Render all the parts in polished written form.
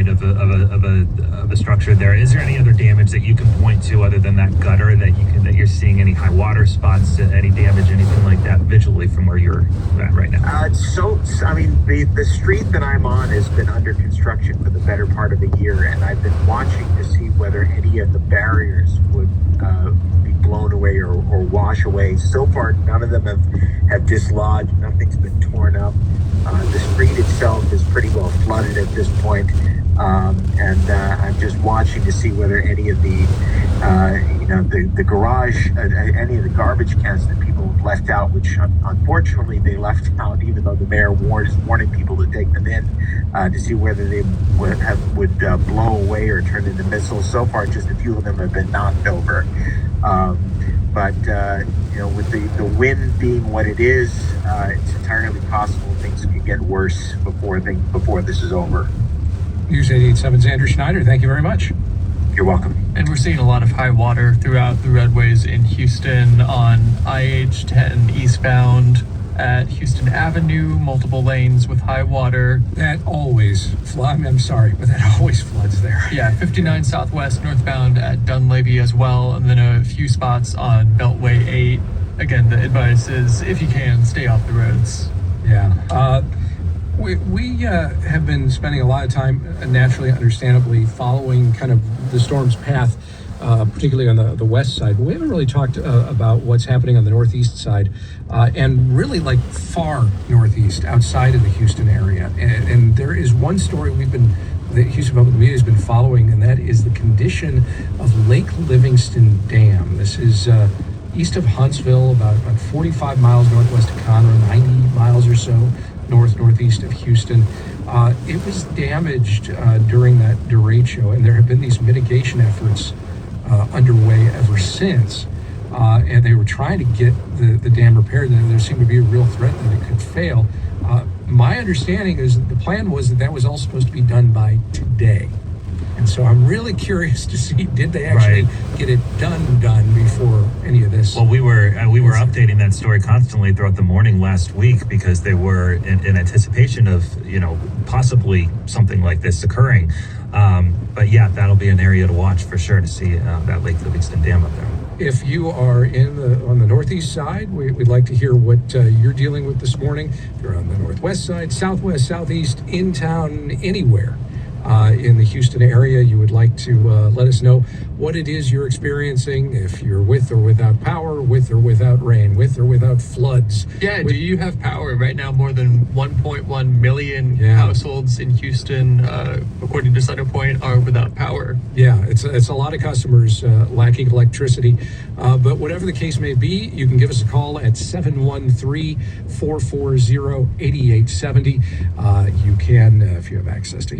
side of a structure there. Is there any other damage that you can point to other than that gutter that you're seeing? Any high water spots, any damage, anything like that visually from where you're at right now? The street that I'm on has been under construction for the better part of a year, and I've been watching to see whether any of the barriers would be blown away or wash away. So far, none of them have dislodged. Nothing's been torn up. The street itself is pretty well flooded at this point, and I'm just watching to see whether any of the garage, any of the garbage cans that people have left out, which unfortunately they left out, even though the mayor is warning people to take them in, to see whether they would blow away or turn into missiles. So far, just a few of them have been knocked over. But with the wind being what it is, it's entirely possible things could get worse before this is over. News 88.7's Andrew Schneider, thank you very much. You're welcome. And we're seeing a lot of high water throughout the roadways in Houston on IH-10 eastbound at Houston Avenue, multiple lanes with high water. That always always floods there. Yeah, 59 Southwest northbound at Dunleavy as well, and then a few spots on Beltway 8. Again, the advice is, if you can, stay off the roads. Yeah. We have been spending a lot of time, naturally, understandably, following kind of the storm's path, particularly on the west side. But we haven't really talked about what's happening on the northeast side, and really like far northeast, outside of the Houston area. And there is one story the Houston Public Media has been following, and that is the condition of Lake Livingston Dam. This is east of Huntsville, about 45 miles northwest of Conroe, 90 miles or so northeast of Houston. It was damaged during that derecho, and there have been these mitigation efforts underway ever since. And they were trying to get the dam repaired, and there seemed to be a real threat that it could fail. My understanding is that the plan was that was all supposed to be done by today. And so I'm really curious to see, did they actually get it done before any of this? Well, we were updating that story constantly throughout the morning last week, because they were in anticipation of, possibly something like this occurring. But yeah, that'll be an area to watch for sure, to see that Lake Livingston Dam up there. If you are on the northeast side, we'd like to hear what you're dealing with this morning. If you're on the northwest side, southwest, southeast, in town, anywhere in the Houston area, you would like to let us know what it is you're experiencing, if you're with or without power, with or without rain, with or without floods. Yeah, do you have power? Right now, more than 1.1 million households in Houston, according to Centerpoint, are without power. Yeah, it's a lot of customers lacking electricity. But whatever the case may be, you can give us a call at 713-440-8870. You can, if you have access to,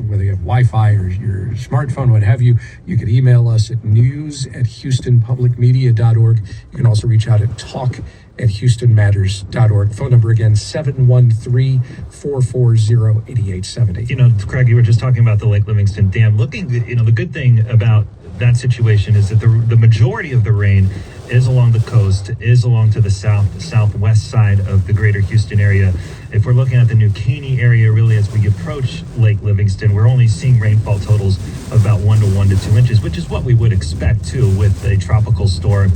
whether you have Wi-Fi or your smartphone, what have you, you can email us at news@houstonpublicmedia.org. You can also reach out at talk@houstonmatters.org. Phone number again, 713-440-8870. Craig, you were just talking about the Lake Livingston Dam. The good thing about that situation is that the majority of the rain is along the coast, is along to the southwest side of the greater Houston area. If we're looking at the New Caney area, really, as we approach Lake Livingston, we're only seeing rainfall totals of about 1 to 2 inches, which is what we would expect, too, with a tropical storm.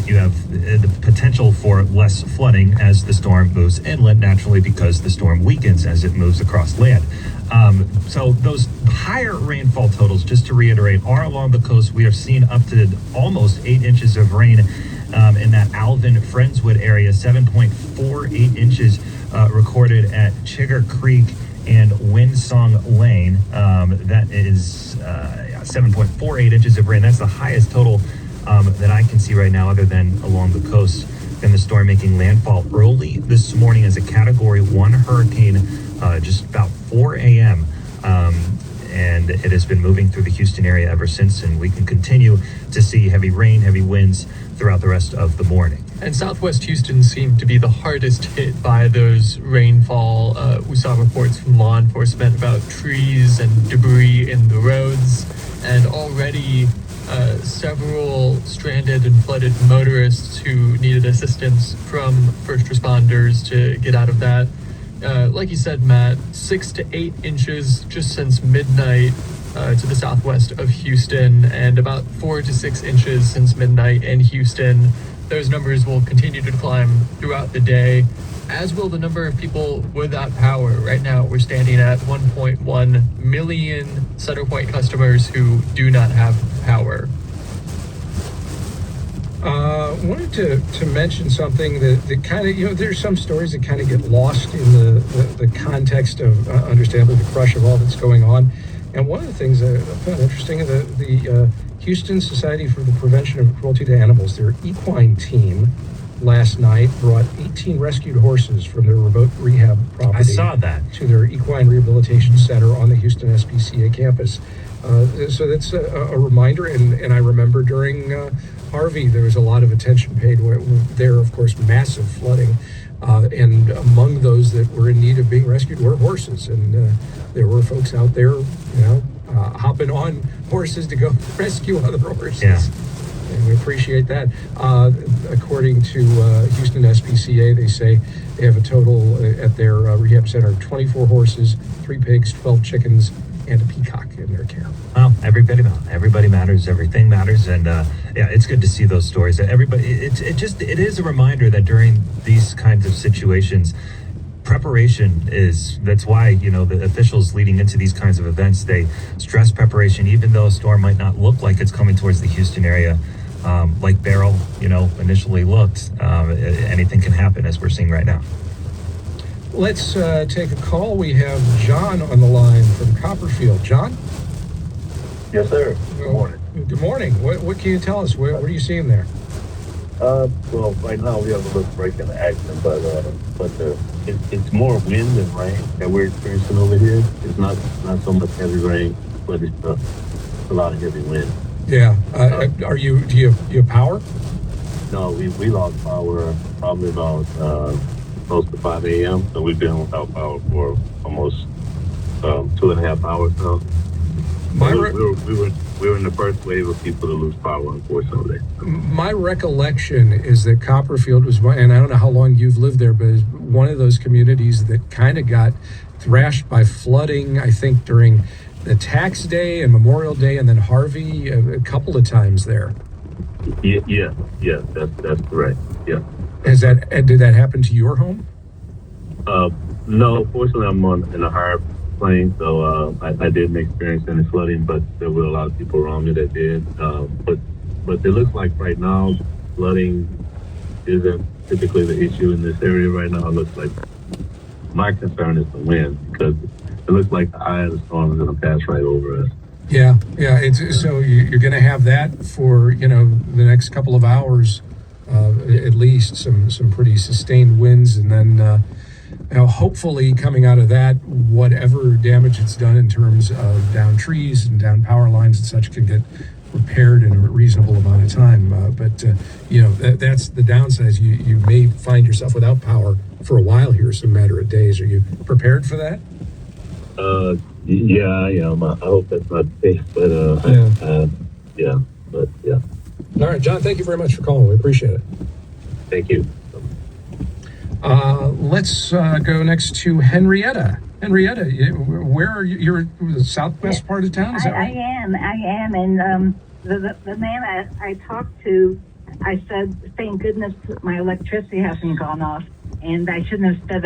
You have the potential for less flooding as the storm moves inland, naturally, because the storm weakens as it moves across land. So those higher rainfall totals, just to reiterate, are along the coast. We have seen up to almost 8 inches of rain in that Alvin-Friendswood area, 7.48 inches recorded at Chigger Creek and Winsong Lane. That is 7.48 inches of rain. That's the highest total that I can see right now, other than along the coast. And the storm making landfall early this morning as a Category 1 hurricane, just about 4 a.m. And it has been moving through the Houston area ever since, and we can continue to see heavy rain, heavy winds throughout the rest of the morning. And Southwest Houston seemed to be the hardest hit by those rainfall. We saw reports from law enforcement about trees and debris in the roads, and already several stranded and flooded motorists who needed assistance from first responders to get out of that. like you said, Matt, 6 to 8 inches just since midnight to the southwest of Houston, and about 4 to 6 inches since midnight in Houston. Those numbers will continue to climb throughout the day, as will the number of people without power. Right now, we're standing at 1.1 million CenterPoint customers who do not have power. Wanted to mention something that kind of, there's some stories that kind of get lost in the context of understandably the crush of all that's going on. And one of the things that I found interesting, the Houston Society for the Prevention of Cruelty to Animals, their equine team last night brought 18 rescued horses from their remote rehab property. I saw that. To their equine rehabilitation center on the Houston SPCA campus. So that's a reminder, and I remember during Harvey, there was a lot of attention paid there, of course, massive flooding. And among those that were in need of being rescued were horses. And there were folks out there, hopping on horses to go rescue other horses. Yeah. And we appreciate that. According to Houston SPCA, they say they have a total at their rehab center of 24 horses, 3 pigs, 12 chickens, and a peacock in their care. Well, everybody matters, everything matters, and yeah, it's good to see those stories. Everybody, it is a reminder that during these kinds of situations, preparation that's why the officials leading into these kinds of events, they stress preparation, even though a storm might not look like it's coming towards the Houston area, like Beryl initially looked. Anything can happen, as we're seeing right now. Let's take a call. We have John on the line from Copperfield. John? Yes, sir. Good morning. Good morning. What can you tell us? What are you seeing there? Well, right now we have a little break in the action, but it's more wind and rain that we're experiencing over here. It's not so much heavy rain, but it's a lot of heavy wind. Yeah. Do you have power? No, we lost power probably about close to 5 a.m. So we've been without power for almost 2.5 hours now. We were in the first wave of people to lose power, unfortunately. My recollection is that Copperfield was one, and I don't know how long you've lived there, but it's one of those communities that kind of got thrashed by flooding, I think, during the tax day and Memorial Day, and then Harvey a couple of times there. Yeah, that's correct. Yeah. Did that happen to your home? No, fortunately, I'm in a higher plane, so I didn't experience any flooding, but there were a lot of people around me that did. But it looks like right now, flooding isn't typically the issue in this area right now. It looks like my concern is the wind, because it looks like the eye of the storm is going to pass right over us. Yeah. So you're going to have that for the next couple of hours, at least some pretty sustained winds, and then hopefully coming out of that, whatever damage it's done in terms of down trees and down power lines and such can get repaired in a reasonable amount of time. But that's the downside. You may find yourself without power for a while here, some matter of days. Are you prepared for that? Yeah, I am. I hope that's not the case, but yeah. All right, John, thank you very much for calling. We appreciate it. Thank you. Let's go next to Henrietta. Henrietta, where are you? You're in the southwest part of town, is that right? I am. And the man I talked to, I said, thank goodness my electricity hasn't gone off. And I shouldn't have said it